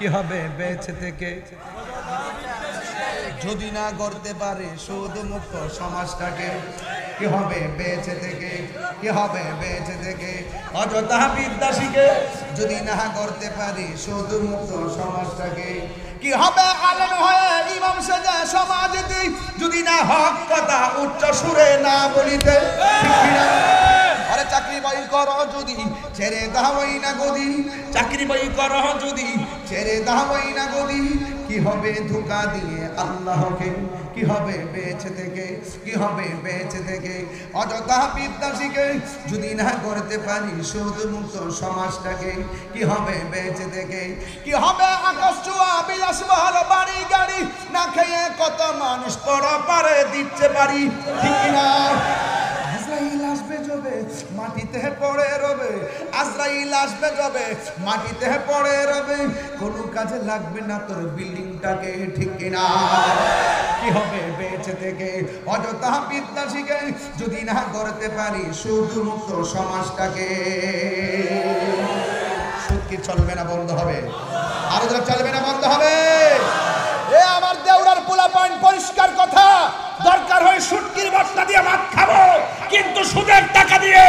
কি হবে বেঁচে থেকে যদি না করতে পারে সুদ মুক্ত সমাজটাকে কি হবে বেঁচে থেকে কি হবে বেঁচে থেকে অযথা বিদ্যা শিখে যদি না করতে পারি সুদ মুক্ত সমাজটাকে কি হবে আলেম হয়ে ইমাম সেজে সমাজেতে যদি না হক কথা উচ্চ সুরে না বলিতে ঠিক না আরে চাকরি বাই করো যদি ছেড়ে দাওই না গদি চাকরি বাই করো যদি ছেড়ে দাওই না গদি কি হবে ধোঁকা দিয়ে আল্লাহকে কি হবে বেঁচে থেকে কি হবে বেঁচে থেকে অযথা বিদ্যা শিখে যদি না করতে পারি সুদ মুক্ত সমাজটাকে কি হবে বেঁচে থেকে কি হবে আকাশ ছোঁয়া বিলাসবহুল বাড়ি গাড়ি না খেয়ে কত মানুষ পরে দিচ্ছে বাড়ি ঠিক না আজরাইল আসবে যাবে মাটিতে পড়ে রবে আজরাইল আসবে যাবে মাটিতে পড়ে রবে কোনো কাজে লাগবে না তোর বিল্ডিংটাকে ঠিক না কি হবে বেঁচে থেকে অযথা বিদ্যা শিখে যদি না করতে পারি সুদ মুক্ত সমাজটাকে সুদ কি চলবে না বন্ধ হবে আরো যারা চলবে না বন্ধ হবে এ আমার দেওরার পোলা পয়েন্ট পরিষ্কার কথা দরকার হয় শুটকির বস্তা দিয়ে ভাত খাবো কিন্তু সুদের টাকা দিয়ে